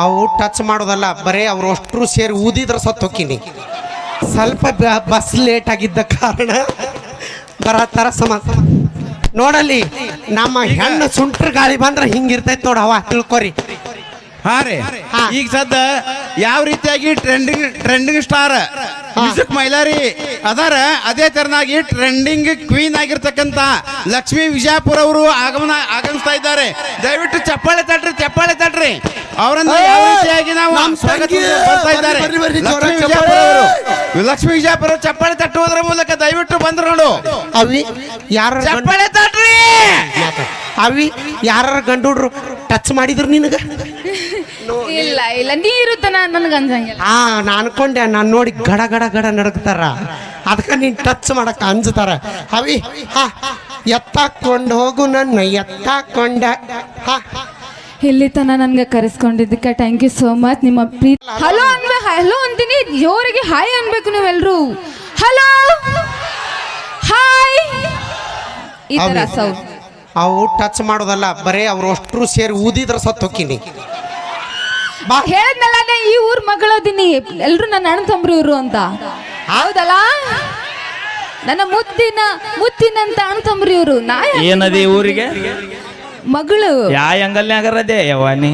ಅವು ಟಚ್ ಮಾಡೋದಲ್ಲ, ಬರೇ ಅವ್ರು ಅಷ್ಟರು ಸೇರಿ ಊದಿದ್ರೆ ಸತ್ತು ಹೋಗ್ತೀನಿ. ಸ್ವಲ್ಪ ಬಸ್ ಲೇಟ್ ಆಗಿದ್ದ ಕಾರಣ ಬರತ್ತಾರ ನೋಡಲ್ಲಿ. ನಮ್ಮ ಹೆಣ್ಣು ಸುಂಟ್ರ ಗಾಳಿ ಬಂದ್ರೆ ಹಿಂಗಿರ್ತೈತಿ ನೋಡ, ಹವಾ ತಿಳ್ಕೊರಿ. ಹಾ ರೀ, ಈಗ ಸದ್ದ ಯಾವ ರೀತಿಯಾಗಿ ಟ್ರೆಂಡಿಂಗ್ ಸ್ಟಾರ್ ಮ್ಯೂಸಿಕ್ ಮೈಲಾರಿ ಅದಾರ, ಅದೇ ತರನಾಗಿ ಟ್ರೆಂಡಿಂಗ್ ಕ್ವೀನ್ ಆಗಿರ್ತಕ್ಕಂತ ಲಕ್ಷ್ಮೀ ವಿಜಯಪುರ ಅವರು ಆಗಮಿಸ್ತಾ ಇದ್ದಾರೆ. ದಯವಿಟ್ಟು ಚಪ್ಪಾಳೆ ತಟ್ರಿ ಅವರನ್ನ ಯಾವ ರೀತಿಯಾಗಿ ನಾವು ಬರ್ತಾ ಇದ್ದಾರೆ. ಲಕ್ಷ್ಮೀ ವಿಜಯಪುರ ಅವರು ಚಪ್ಪಾಳೆ ತಟ್ಟುವುದರ ಮೂಲಕ ದಯವಿಟ್ಟು ಬಂದ್ರು ನೋಡು. ಅವಿ ಯಾರ ಚಪ್ಪಾಳೆ ತಟ್ರಿ. ಅವಿ ಯಾರ ಗಂಡು ಹುಡ್ರು ಟಚ್ ಮಾಡಿದ್ರು ನಿನಗ? ಇಲ್ಲ ಇಲ್ಲ, ನೀರು ನನ್ಗೆ ಅನ್ಸಂಗಿಲ್ಲ. ನಾನು ಅನ್ಕೊಂಡೆ, ನಾನು ನೋಡಿ ಗಡ ಗಡ ಗಡ ನಡಗ್ತಾರ, ಅದಕ್ಕೆ ನೀನ್ ಟಚ್ ಮಾಡಕ್ ಅಂಜತಾರ. ಅವಿ ಎತ್ತಾಕೊಂಡು ಹೋಗು ನನ್ನ ಎತ್ತಾಕೊಂಡ. ಇಲ್ಲಿ ತನ ನನ್ಗೆ ಕರೆಸ್ಕೊಂಡಿದ್ದಕ್ಕೆ ಥ್ಯಾಂಕ್ ಯು ಸೋ ಮಚ್. ನಿಮ್ಮ ಪ್ರೀತಿ ಹಲೋ ಹಲೋ ಅಂತೀನಿ, ಜೋರಿಗೆ ಹಾಯ್ ಅನ್ಬೇಕು ನೀವೆಲ್ರು. ಹಲೋ ಹಾಯ್ ಈ ತರ ಸೌಂಡ್. ಅವು ಟಚ್ ಮಾಡೋದಲ್ಲ, ಬರೇ ಅವ್ರು ಅಷ್ಟರು ಸೇರಿ ಊದಿದ್ರೆ ಸತ್ತು ಹೋಗ್ತೀನಿ. ಹೇಳದ್ನಲ್ಲ, ಈ ಊರ್ ಮಗಳದೀನಿ, ಎಲ್ರು ನನ್ನ ಅಣ್ಣ ತಮ್ರು ಇವ್ರು ಅಂತ. ಹೌದಲ್ಲ, ನನ್ನ ಮುತ್ತಿನಂತ ಅಣ್ಣ ತಮ್ರು ಇವ್ರು. ನಾ ಏನದಿ ಊರಿಗೆ ಮಗಳು ಯಾ ಅಂಗಲ್ನಾಗರದೆ ಯವಾನಿ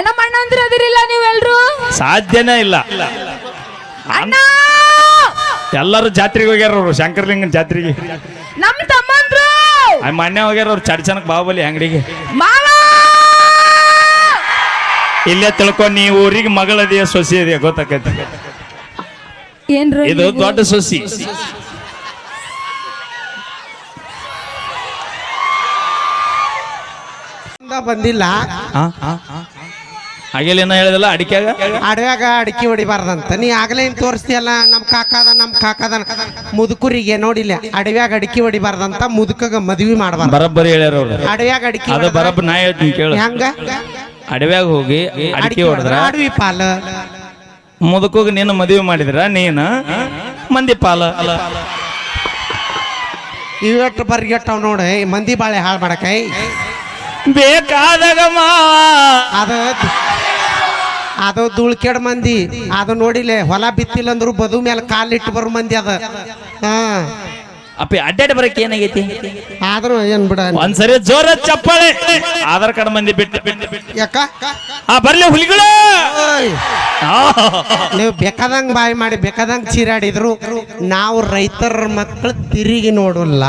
ನಮ್ಮ ಅಣ್ಣ ಅಂದ್ರೆ ಅದಿರಿಲ್ಲ ನೀವೆಲ್ರು? ಸಾಧ್ಯನೇ ಇಲ್ಲ. ಅಣ್ಣ ಎಲ್ಲರೂ ಜಾತ್ರೆಗೆ ಹೋಗ್ಯಾರ, ಅವ್ರು ಶಂಕರಲಿಂಗನ ಜಾತ್ರೆಗೆ. ನಮ್ ತಮ್ಮಂದ್ರು ಮೊನ್ನೆ ಹೋಗ್ಯಾರ ಅವ್ರು ಚಡ್ಚನಕ್ ಬಾಹುಬಲಿ ಅಂಗಡಿಗೆ. ಮಾವ ಇಲ್ಲೇ ತಿಳ್ಕೊ, ನೀ ಊರಿಗೆ ಮಗಳದಿಯ ಸೊಸಿ ಇದೆಯಾ ಗೊತ್ತಾಕೈತಿ. ಏನ್ರು ಇದು ದೊಡ್ಡ ಸೊಸಿ. ಬಂದಿಲ್ಲ ಹಾಗೆಲ್ಲ ಹೇಳಿದಲ್ಲ, ಅಡವ್ಯಾಗ ಅಡಿಕೆ ಹೊಡಿಬಾರ್ದಂತ. ನೀ ಆಗ್ಲೇ ತೋರಿಸ್ತೀಯಲ್ಲ, ನಮ್ ಕಾಕದ ಮುದುಕರಿಗೆ ನೋಡಿಲ್ಲ, ಅಡವ್ಯಾಗ ಅಡಿಕೆ ಹೊಡಿಬಾರ್ದಂತ, ಮುದುಕಗ ಮದ್ವಿ ಮಾಡಬಾರ್ದು. ಬರಬ್ಬರಿ ಹೇಳ್ಯಾರ ಅವ್ರು. ಅಡವ್ಯಾಗ ಅಡಿಕೆ ಅದು ಬರಬ್ಬ ನಾ ಹೇಳ್ತೀನಿ ಕೇಳು. ಹೆಂಗ ಅಡವ್ಯಾಗ ಹೋಗಿ ಅಡಿಕೆ ಹೊಡೆದ್ರ ಅಡವಿ ಪಾಲ, ಮುದುಕೋಗಿ ನೀನು ಮದುವೆ ಮಾಡಿದ್ರ ನೀನು ಮಂದಿ ಪಾಲ. ಇವತ್ತು ಬರ್ಗೆಟ್ಟವ್ ನೋಡ, ಮಂದಿ ಬಾಳೆ ಹಾಳು ಮಾಡಕೈ ಬೇಕಾದಾಗ ಅದು ಧೂಳ್ಕೆಡ್ ಮಂದಿ. ಅದು ನೋಡಿಲೆ, ಹೊಲ ಬಿತ್ತಿಲ್ಲ ಅಂದ್ರು ಬದು ಮೇಲೆ ಕಾಲಿಟ್ಟು ಬರೋ ಮಂದಿ ಅದ. ಅಪ್ಪಿ ಅಡ್ಡಾಡಿ ಬರಕ್ಕೆ ಏನಾಗೈತಿ? ಆದ್ರೂ ಏನ್ ಬಿಡ, ಒಂದ್ಸರಿ ಜೋರ ಚಪ್ಪಾಳೆ. ಆಧಾರ್ ಕಾರ್ಡ್ ಮಂದಿ ಬಿಟ್ಟು ಯಾಕ ಬರ್ಲಿ ಹುಲಿಗಳು. ನೀವು ಬೇಕಾದಂಗ್ ಬಾಯಿ ಮಾಡಿ ಬೇಕಾದಂಗ್ ಚೀರಾಡಿದ್ರು ನಾವು ರೈತರ ಮಕ್ಕಳು ತಿರುಗಿ ನೋಡಲ್ಲ.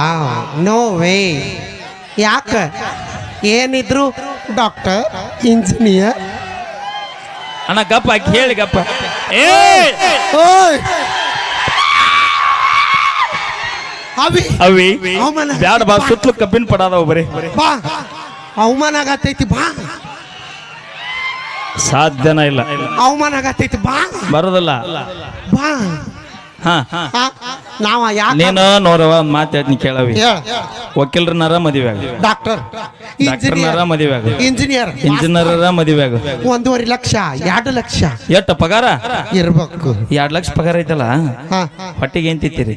No way. ಯಾಕ ಏನಿದ್ರು ಡಾಕ್ಟರ್, ಇಂಜಿನಿಯರ್. ಅಣ್ಣ ಗಪ್ಪ ಕೇಳಿ ಗಪ್ಪ. ಅವಿ ಬ್ಯಾಡ ಬಾ, ಸುತ್ತಲೂ ಕಬ್ಬಿನ ಪಡಾದವು ಬರೀ. ಬಾ, ಅವಮಾನ ಆಗತೈತಿ ಬಾ. ಸಾಧ್ಯನ ಇಲ್ಲ, ಅವಮಾನ ಆಗತೈತಿ ಬಾ. ಬರೋದಿಲ್ಲ ಬಾ. ನಾವ ನೀನು ನೋಡವ ಒಂದ್ ಮಾತು ಹೇಳ್ತೀನಿ ಕೇಳವಿ. ವಕೀಲರನ್ನಾರ ಮದುವೆ ಆಗ, ಡಾಕ್ಟರ್ನಾರ ಮದುವೆ ಆಗ, ಇಂಜಿನಿಯರ್ ಮದುವೆ ಆಗ. 1.5 ಲಕ್ಷ 2 ಲಕ್ಷ ಎಷ್ಟು ಪಗಾರ ಇರ್ಬೇಕು? 2 ಲಕ್ಷ ಪಗಾರ ಐತಲ್ಲ, ಹೊಟ್ಟಿಗೆ ಏನ್ ತಿಂತೀರಿ?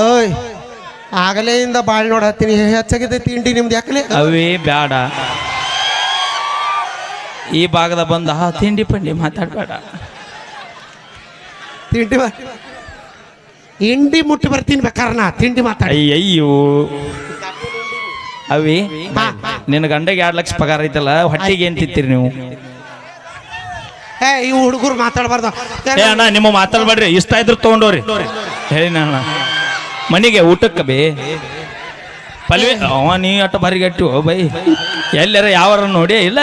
ಓಯ್ ಆಗಲೆಯಿಂದ ಬಾಳ್ ನೋಡತ್ತೀನಿ, ಹೆಚ್ಚಾಗಿದೆ ತಿಂಡಿ ನಿಮ್ದು. ಯಾಕಲೆ ಅವೇ ಬ್ಯಾಡ, ಈ ಭಾಗದ ಬಂದ ತಿಂಡಿ ಪಂಡಿ ಮಾತಾಡ್ಬೇಡ. ತಿಂಡಿ ಇಂಡಿ ಮುಟ್ಟಿ ಬರ್ತೀನಿ ಬೇಕಾರೆ, ನಾ ತಿಂಡಿ ಮಾತಾಡಿ. ಅಯ್ಯೋ ಅವಿ, ನಿನ್ನ ಗಂಡಗೆ 2 ಲಕ್ಷ ಪಗಾರ ಐತಲ್ಲ, ಹೊಟ್ಟಿಗೆ ಏನ್ ತಿಂತೀರಿ ನೀವು? ಈ ಹುಡುಗರು ಮಾತಾಡ್ಬಾರ್ದು. ಅಣ್ಣ ನಿಮ್ಮ ಮಾತಾಡ್ಬೇಡ್ರಿ, ಇಷ್ಟ ಇದ್ರು ತಗೊಂಡೋರಿ ಹೇಳಿ. ಅಣ್ಣ ಮನೆಗೆ ಊಟಕ್ಕೆ ಬೇ ಪಲ್ವಿ ಅವ ನೀ ಅಟ್ಟ ಬಾರಿಗಟ್ಟು ಬೈ, ಎಲ್ಲಾರ ಯಾವಾರ ನೋಡಿ ಇಲ್ಲ.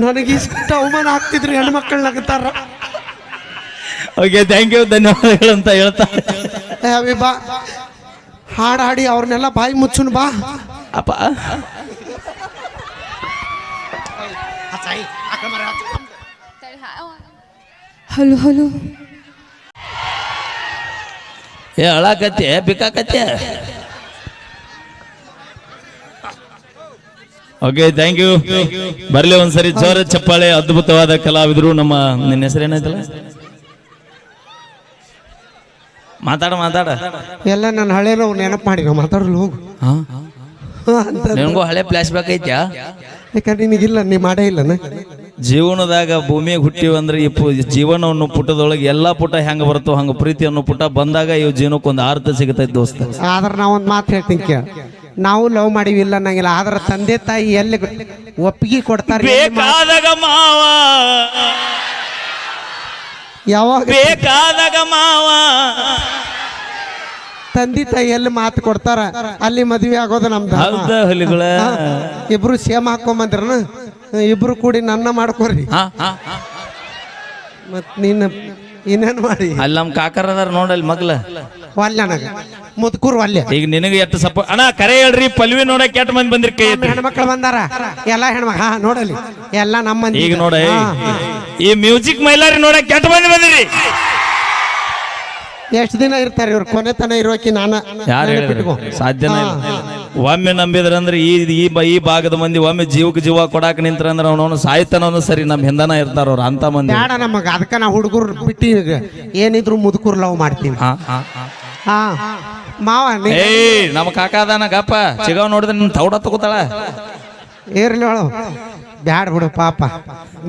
ನನಗೆ ಇಷ್ಟ ಅವಮಾನ ಆಗ್ತಿದ್ರು, ಹೆಣ್ಮಕ್ಳು ನಗ್ತಾರ. ಓಕೆ, ಥ್ಯಾಂಕ್ ಯು, ಧನ್ಯವಾದಗಳು ಅಂತ ಹೇಳ್ತಾ ಬಾ, ಹಾಡು ಹಾಡಿ ಅವ್ರನ್ನೆಲ್ಲ ಬಾಯಿ ಮುಚ್ಚುನ್ ಬಾ. ಅಪ್ಪ ಹಲೋ ಹಲೋ, ಅಳಾಕತ್ತೆ ಬೇಕಾಕತ್ತೆ. Okay, thank you. ಬರ್ಲಿ ಒಂದ್ಸರಿ ಜೋರ ಚಪ್ಪಾಳೆ. ಅದ್ಭುತವಾದ ಕಲಾವಿದರು ನಮ್ಮ. ನಿನ್ನ ಹೆಸರೇನಾಯ್ತಲ್ಲ? ಮಾತಾಡ ಎಲ್ಲ ನನ್ನ ಹಳೇನೋ ನೆನಪು ಮಾಡಿ ನಾವು ಮಾತಾಡಲು ಹೋಗು ಅಂತ ನಿನಗೂ ಹಳೆ ಫ್ಲಾಶ್ ಬ್ಯಾಕ್ ಐತ್ಯಾ? ಯಾಕಂದ್ರೆ ನಿನಗಿಲ್ಲ ನೀ ಮಾಡೇ ಇಲ್ಲನ. ಜೀವನದಾಗ ಭೂಮಿಗೆ ಹುಟ್ಟಿವಂದ್ರೆ ಈ ಜೀವನವನ್ನು ಪುಟದೊಳಗೆ ಎಲ್ಲಾ ಪುಟ ಹೆಂಗ ಬರ್ತೋ ಹಂಗ ಪ್ರೀತಿ ಅನ್ನೋ ಪುಟ ಬಂದಾಗ ಇವ್ ಜೀವನಕ್ಕೊಂದು ಅರ್ಥ ಸಿಗತೈತಿ ದೋಸ್ತ. ಆದ್ರೆ ನಾವೊಂದು ಮಾತು ಹೇಳ್ತೀನಿ ಕೇಳ, ನಾವು ಲವ್ ಮಾಡಿವಿಲ್ಲ ಅನ್ನಂಗಿಲ್ಲ. ಆದ್ರೆ ತಂದೆ ತಾಯಿ ಎಲ್ಲಿ ಒಪ್ಪಿಗೆ ಕೊಡ್ತಾರೆ, ಬೇಕಾದಾಗ ಮಾವ, ಯಾವಾಗ ಬೇಕಾದಾಗ ಮಾವ, ತಂದೆ ತಾಯಿ ಎಲ್ಲಿ ಮಾತು ಕೊಡ್ತಾರ ಅಲ್ಲಿ ಮದ್ವೆ ಆಗೋದು ನಮ್ದು. ಹೌದ ಹುಲಿಗಳ ಇಬ್ರು ಸೇಮ್ ಹಾಕೊಂಬಂದ್ರನ, ಇಬ್ರು ಕೂಡಿ ನನ್ನ ಮಾಡ್ಕೊರಿ. ಮತ್ ನೀನ್ ಇನ್ನೇನ್ ಮಾಡಿ ಅಲ್ಲಿ ನಮ್ ಕಾಕರ ಅದಾರ ನೋಡಲ್ಲಿ ಮಗ್ಲ ಒಲ್ಲೆ ನನಗ ಮುದ್ಕೂರ್ ಒಲ್ಲೆ. ಈಗ ನಿನಗೆ ಎಷ್ಟು ಸಪೋರ್ಟ್ ಅಣ್ಣ ಕರೆ ಹೇಳ್ರಿ. ಪಲ್ವಿ ನೋಡಕ್ ಕೆಟ್ಟ ಮಂದಿ ಬಂದಿರಿ ಕೈ ಎತ್ತಿ. ಹೆಣ್ಮಕ್ಳು ಬಂದಾರ ಎಲ್ಲಾ ಹೆಣ್ಮಕ್ ನೋಡಲಿ ಎಲ್ಲ ನಮ್ಮ ಮಂದಿ. ಈಗ ನೋಡ ಈ ಮ್ಯೂಸಿಕ್ ಮೈಲಾರಿ ನೋಡಕ್ ಕೆಟ್ಟ ಮಂದಿ ಬಂದಿರಿ. ಎಷ್ಟು ದಿನ ಇರ್ತಾರೆ ಇವ್ರು, ಕೊನೆ ತನ ಇರೋಕಿ ನಾನು ಯಾರು ಹೇಳಿದ್ರು? ಸಾಧ್ಯನೇ ಇಲ್ಲ. ಒಮ್ಮೆ ನಂಬಿದ್ರಂದ್ರೆ ಈ ಭಾಗದ ಮಂದಿ ಒಮ್ಮೆ ಜೀವಕ್ಕೆ ಜೀವ ಕೊಡಾಕ ನಿಂತ್ರಂದ್ರೆ ಅವನವನು ಸಾಯ್ತಾನವನು ಸರಿ ನಮ್ಮ ಹಿಂದನ ಇರ್ತಾರ ಅವ್ರು ಅಂತ ಮಂದಿ. ಬೇಡ ನಮಗ, ಅದಕ್ಕ ನಾವು ಹುಡುಗರು ಬಿಟ್ಟಿ ಏನಿದ್ರು ಮುದುಕೂರ್ ಲವ್ ಮಾಡ್ತೀವಿ. ಹಾ ಮಾವ ನಮ್ಮ ಕಾಕ ಅದಾನ ಗಪ್ಪ ಚಿಗವ್ ನೋಡಿದ್ರೆ ನಿನ್ ತೌಡ ತಗೋತಾಳ. ಏರ್ಲಿ ಹೇಳು ಬ್ಯಾಡ ಬಿಡು ಪಾಪ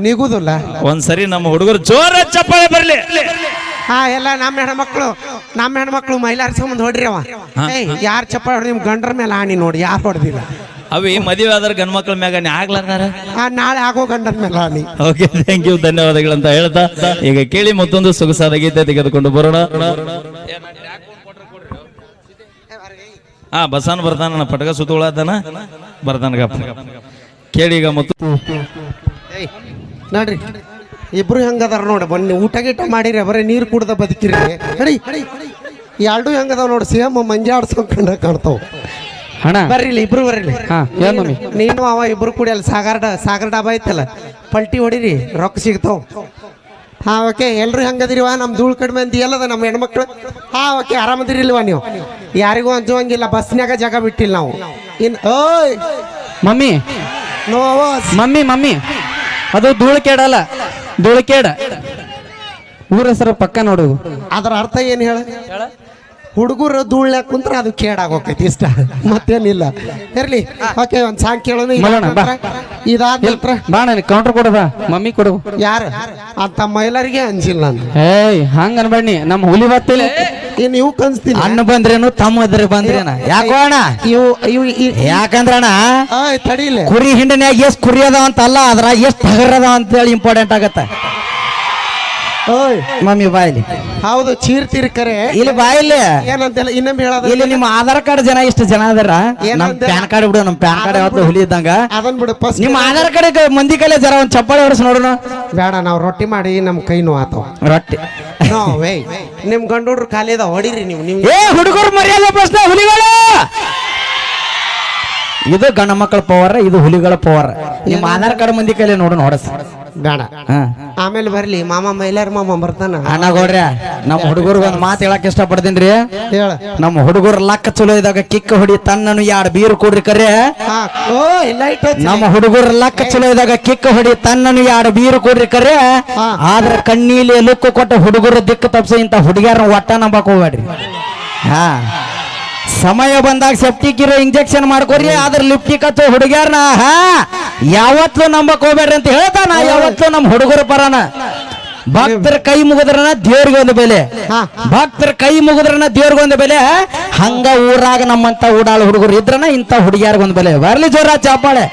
ನಿಗುದಿಲ್ಲ. ಒಂದ್ಸರಿ ನಮ್ಮ ಹುಡುಗರು ಜೋರ ಚಪ್ಪಾಳೆ ಬರ್ಲಿ. ಹಾ ಎಲ್ಲ ನಮ್ಮ ಹೆಣ್ಮಕ್ಳು ಮೈಲಾರ ಸಂಬಂಧ ಹೊಡ್ರಿ ಅವ. ಯಾರು ಚಪ್ಪಾಳೆ ಹೊಡ್ರಿ ನಿಮ್ ಗಂಡ್ರ ಮೇಲೆ ಆಣಿ ನೋಡಿ, ಯಾರು ಹೊಡೆದಿಲ್ಲ. ಅವಿ ಮದುವೆ ಆದ್ರ ಗಂಡ್ ಮಕ್ಳ ಮ್ಯಾಗ ಆಗ್ಲಾರ ನಾಳೆ ಆಗೋ ಗಂಡನ ಮೇಲೆ ಆಣಿ. ಓಕೆ, ಥ್ಯಾಂಕ್ ಯು, ಧನ್ಯವಾದಗಳಂತ ಹೇಳ್ತಾ ಈಗ ಕೇಳಿ ಮತ್ತೊಂದು ಸೊಗಸಾದ ಗೀತೆ ತೆಗೆದುಕೊಂಡು ಬರೋಣ. ಬಸ್ಸಾನ್ ಬರ್ತಾನ, ಪಟಕ ಸುತ್ತುಳತಾನ ಬರ್ತಾನ ಗಪ್ಪ. ಕೇಳಿ ಈಗ ಮತ್ತು ನೋಡ್ರಿ ಇಬ್ರು ಹೆಂಗದಾರ ನೋಡಿ, ಬನ್ನಿ ಊಟ ಗೀಟ ಮಾಡಿರಿ, ಬರೀ ನೀರು ಕುಡ್ದ ಬದುಕಿರಿ. ನಡಿ ಎರಡು ಹೆಂಗದಾವ ನೋಡಿ, ಸೇಮ್ ಮಂಜಾಡ್ಸ್ಕೊಂಡ್ ಕಾಣ್ತಾವ. ಬರ್ರಿ ಇಬ್ರು ಬರ್ರಿ. ನೀನು ಅವ ಇಬ್ರು ಕೂಡಿ ಅಲ್ಲಿ ಸಾಗರ ಡಾಬಾ ಐತಲ್ಲ, ಪಲ್ಟಿ ಹೊಡಿರಿ, ರೊಕ್ಕ ಸಿಗ್ತಾವ. ಹಾ ಓಕೆ, ಎಲ್ರು ಹೆಂಗದಿರಿವ? ನಮ್ ಧೂಳ್ ಕಡಿಮೆ ಮಂದಿ ಎಲ್ಲದ ನಮ್ಮ ಹೆಣ್ಮಕ್ಳು. ಹಾ ಓಕೆ, ಆರಾಮದಿರಿಲ್ವಾ ನೀವು? ಯಾರಿಗೂ ಅಂಜುವಂಗಿಲ್ಲ, ಬಸ್ನ್ಯಾಗ ಜಾಗ ಬಿಟ್ಟಿಲ್ಲ ನಾವು. ಓಯ್ ಮಮ್ಮಿ ನೋ ಮಮ್ಮಿ ಅದು ಧೂಳಿಕೇಡಲ್ಲ, ಧೂಳಿಕೇಡ ಊರ ಹೆಸರು ಪಕ್ಕ ನೋಡುದು. ಅದರ ಅರ್ಥ ಏನು ಹೇಳ? ಹುಡುಗರು ಧೂಳ್ಯಾಕ ಕುಂತ್ರ ಅದು ಕೇಡಾಗೋಕೈತಿ, ಇಷ್ಟ ಮತ್ತೇನಿಲ್ಲ. ಇರ್ಲಿ ಓಕೆ, ಒಂದ್ ಸಾಂಗ್ ಕೇಳೋಣ. ಇದಾದ ಬಾಣ ಕೌಂಟರ್ ಕೊಡು, ಬಾ ಮಮ್ಮಿ ಕೊಡು. ಯಾರು ಅಂತ ಮೈಲರಿಗೆ ಅಂಜಿಲ್ಲ ನಾನು. ಏಯ್ ಹಂಗ ಅನ್ಬೇಡಿ, ನಮ್ಮ ಹುಲಿ ಬತ್ತಿಲ್ಲ. ನೀವು ಕನ್ಸ್ತೀನಿ ಅಣ್ಣ ಬಂದ್ರೇನು ತಮ್ಮ ಅದ್ರ ಬಂದ್ರೇನ? ಯಾಕೋ ಅಣ್ಣ ಇವು ಯಾಕಂದ್ರ ಅಣ್ಣ ತಡಿಲೆ, ಕುರಿ ಹಿಂಡಿನ್ಯಾಗ ಎಷ್ಟ್ ಕುರಿ ಅದಾವ ಅಂತ ಅಲ್ಲ, ಅದ್ರ ಎಷ್ಟ್ ಟಗರ್ ಅದಾವ ಅಂತ ಹೇಳಿ ಇಂಪಾರ್ಟೆಂಟ್ ಆಗತ್ತ. ಓಯ್ ಮಮ್ಮಿ ಬಾಯಿಲಿ. ಹೌದು, ಚೀರ್ತೀರಿ ಕರೆ. ಇಲ್ಲಿ ಬಾಯಿಲಿ ಏನಂತೆಲ್ಲ ಇನ್ನೊಮ್ಮೆ ಹೇಳೋದು. ಇಲ್ಲಿ ನಿಮ್ಮ ಆಧಾರ್ ಕಾರ್ಡ್ ಜನ ಎಷ್ಟು ಜನ ಅದಾರ? ನಮ್ ಪ್ಯಾನ್ ಕಾರ್ಡ್ ಬಿಡು, ನಮ್ ಪ್ಯಾನ್ ಕಾರ್ಡ್ ಯಾವತ್ತು ಹುಲಿ ಇದ್ದಂಗ. ಅದನ್ ಬಿಡು, ಫಸ್ಟ್ ನಿಮ್ಮ ಆಧಾರ್ ಕಾರ್ಡ್ ಮಂದಿ ಕೈಲಿ ಜರ ಒಂದ್ ಚಪ್ಪಾಳೆ ಹೊಡ್ಸ್ ನೋಡೋಣ. ಬೇಡ, ನಾವು ರೊಟ್ಟಿ ಮಾಡಿ ನಮ್ ಕೈ ನೋವು ಆತಾವ. ರೊಟ್ಟಿ ವೇ ನಿಮ್ ಗಂಡ ಹುಡ್ರು ಖಾಲಿ ಅದ, ಹೊಡಿರಿ ನೀವು. ಏ ಹುಡುಗರು ಮರ್ಯಾದೆ ಪ್ರಶ್ನೆ, ಹುಲಿಗಳು ಇದು ಗಂಡ ಮಕ್ಕಳ ಪವರ್, ಇದು ಹುಲಿಗಳ ಪವರ್. ನಿಮ್ಮ ಆಧಾರ್ ಕಾರ್ಡ್ ಮಂದಿ ಕೈಲಿ ನೋಡೋಣ, ಹೊಡಸ್. ಬೇಡ, ಆಮೇಲೆ ಬರ್ಲಿ ಮಾಮ, ಮೈಲಾರ ಮಾಮ ಬರ್ತಾನ. ಅಣ್ಣ ಗೌಡ್ರ, ನಮ್ಮ ಹುಡುಗರಿಗೆ ಒಂದ್ ಮಾತು ಹೇಳಕ್ ಇಷ್ಟ ಪಡ್ತೀನಿ. ಹೇಳ, ನಮ್ಮ ಹುಡುಗರು ಲಕ್ಕ ಚಲೋ ಇದ್ದಾಗ ಕಿಕ್ಕ ಹೊಡಿ ತನ್ನನು ಯಾಡ್ ಬೀರು ಕೊಡ್ರಿ ಕರೆ. ನಮ್ಮ ಹುಡುಗರು ಲಕ್ಕ ಚಲೋ ಇದ್ದಾಗ ಕಿಕ್ಕ ಹೊಡಿ ತನ್ನನು ಯಾಡ್ ಬೀರು ಕೊಡ್ರಿ ಕರೆ. ಆದ್ರ ಕಣ್ಣೀಲಿ ಲುಕ್ಕು ಕೊಟ್ಟ ಹುಡುಗರು ದಿಕ್ಕು ತಪ್ಸ ಇಂತ ಹುಡುಗಿಯರ ಒಟ್ಟ ನಂಬಕ್ ಹೋಗ್ಬೇಡ್ರಿ. ಹಾ, ಸಮಯ ಬಂದಾಗ ಸೆಪ್ಟಿಕ್ ಇರೋ ಇಂಜೆಕ್ಷನ್ ಮಾಡ್ಕೊರಿ, ಆದ್ರ ಲಿಪ್ಟಿಕ್ ಹಚ್ಚೋ ಹುಡುಗಿಯರ್ನ ಯಾವತ್ತೂ ನಂಬಕ್ ಹೋಗ್ಬೇಡ್ರಿ ಅಂತ ಹೇಳ್ತಾನ. ಯಾವತ್ತೂ ನಮ್ಮ ಹುಡುಗರ ಪರನ. ಭಕ್ತರ ಕೈ ಮುಗಿದ್ರನ ದೇವ್ರಿಗೆ ಒಂದು ಬೆಲೆ, ಭಕ್ತರ ಕೈ ಮುಗಿದ್ರನ ದೇವ್ರಿಗೆ ಒಂದು ಬೆಲೆ. ಹಂಗ ಊರಾಗ ನಮ್ಮಂತ ಊಡಾಳ ಹುಡುಗರು ಇದ್ರನ ಇಂತ ಹುಡುಗಿಯಾರ್ಗೊಂದು ಬೆಲೆ. ಬರ್ಲಿ ಜೋರ ಚಾಪಾಳೆ.